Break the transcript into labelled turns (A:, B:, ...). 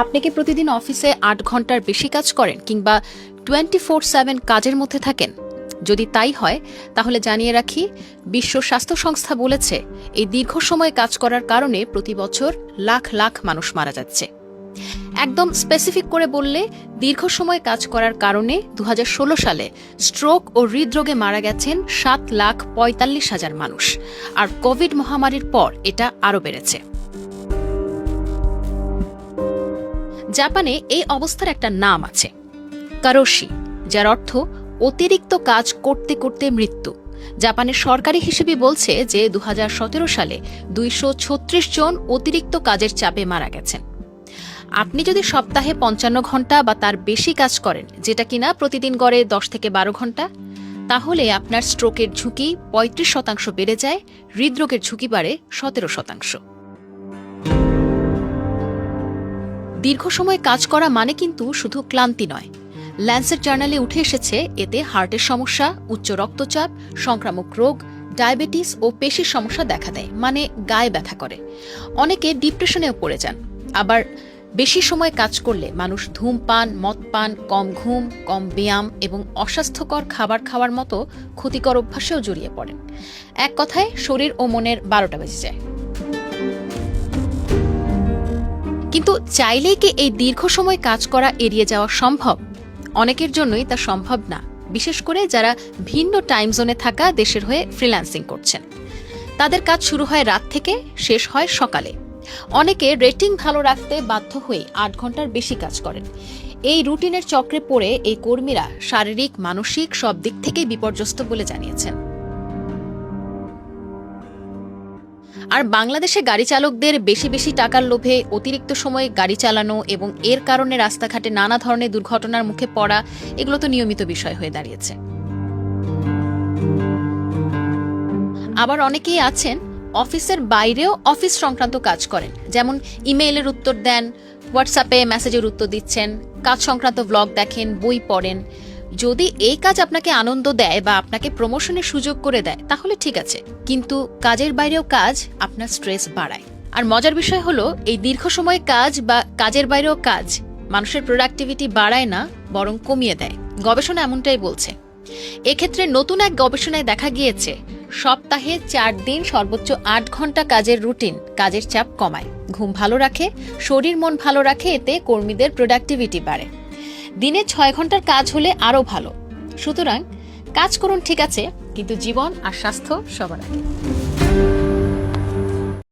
A: আপনি কি প্রতিদিন অফিসে ৮ ঘন্টার বেশি কাজ করেন কিংবা 24/7 কাজের মধ্যে থাকেন? যদি তাই হয় তাহলে জানিয়ে রাখি, বিশ্ব স্বাস্থ্য সংস্থা বলেছে এই দীর্ঘ সময় কাজ করার কারণে প্রতি বছর লাখ লাখ মানুষ মারা যাচ্ছে। একদম স্পেসিফিক করে বললে, দীর্ঘ সময় কাজ করার কারণে ২০১৬ সালে স্ট্রোক ও হৃদরোগে মারা গেছেন ৭,৪৫,০০০ মানুষ, আর কোভিড মহামারীর পর এটা আরও বেড়েছে। জাপানে এই অবস্থার একটা নাম আছে, কারোশি, যার অর্থ অতিরিক্ত কাজ করতে করতে মৃত্যু। জাপানের সরকারি হিসেবে বলছে যে ২০১৭ সালে ২৩৬ জন অতিরিক্ত কাজের চাপে মারা গেছেন। আপনি যদি সপ্তাহে ৫৫ ঘন্টা বা তার বেশি কাজ করেন, যেটা কিনা প্রতিদিন গড়ে ১০ থেকে ১২ ঘন্টা, তাহলে আপনার স্ট্রোকের ঝুঁকি ৩৫% বেড়ে যায়, হৃদরোগের ঝুঁকি বাড়ে ১৭%। দীর্ঘ সময় কাজ করা মানে কিন্তু শুধু ক্লান্তি নয়। ল্যান্সেট জার্নালে উঠে এসেছে এতে হার্টের সমস্যা, উচ্চ রক্তচাপ, সংক্রামক রোগ, ডায়াবেটিস ও পেশির সমস্যা দেখা দেয়, মানে গায়ে ব্যথা করে। অনেকে ডিপ্রেশনেও পড়ে যান। আবার বেশি সময় কাজ করলে মানুষ ধূমপান, মদপান, কম ঘুম, কম ব্যায়াম এবং অস্বাস্থ্যকর খাবার খাওয়ার মতো ক্ষতিকর অভ্যাসেও জড়িয়ে পড়েন। এক কথায় শরীর ও মনের ১২টা বেজে যায়। কিন্তু চাইলেই কি এই দীর্ঘ সময় কাজ করা এড়িয়ে যাওয়া সম্ভব? অনেকের জন্যই তা সম্ভব না, বিশেষ করে যারা ভিন্ন টাইম জোনে থাকা দেশের হয়ে ফ্রিল্যান্সিং করছেন। তাদের কাজ শুরু হয় রাত থেকে, শেষ হয় সকালে। অনেকে রেটিং ভালো রাখতে বাধ্য হয়ে ৮ ঘন্টার বেশি কাজ করেন। এই রুটিনের চক্রে পড়ে এই কর্মীরা শারীরিক, মানসিক সব দিক থেকেই বিপর্যস্ত বলে জানিয়েছেন। আর বাংলাদেশে গাড়ি চালকদের বেশি বেশি টাকার লোভে অতিরিক্ত সময় গাড়ি চালানো এবং এর কারণে রাস্তাঘাটে নানা ধরনের দুর্ঘটনার মুখে পড়া, এগুলো তো নিয়মিত বিষয় হয়ে দাঁড়িয়েছে। আবার অনেকেই আছেন অফিসের বাইরেও অফিস সংক্রান্ত কাজ করেন, যেমন ইমেইলের উত্তর দেন, হোয়াটসঅ্যাপে মেসেজের উত্তর দিচ্ছেন, কাজ সংক্রান্ত ব্লগ দেখেন, বই পড়েন। যদি এই কাজ আপনাকে আনন্দ দেয় বা আপনাকে প্রমোশনের সুযোগ করে দেয় তাহলে ঠিক আছে, কিন্তু কাজের বাইরেও কাজ আপনার স্ট্রেস বাড়ায়। আর মজার বিষয় হলো, এই দীর্ঘ সময় কাজ বা কাজের বাইরেও কাজ মানুষের প্রোডাক্টিভিটি বাড়ায় না, বরং কমিয়ে দেয়। গবেষণা এমনটাই বলছে। এক্ষেত্রে নতুন এক গবেষণায় দেখা গিয়েছে, সপ্তাহে ৪ দিন সর্বোচ্চ ৮ ঘন্টা কাজের রুটিন কাজের চাপ কমায়, ঘুম ভালো রাখে, শরীর মন ভালো রাখে, এতে কর্মীদের প্রোডাক্টিভিটি বাড়ে। দিনে ৬ ঘন্টার কাজ হলে আরও ভালো। সুতরাং কাজ করুন ঠিক আছে, কিন্তু জীবন আর স্বাস্থ্য সবার আগে।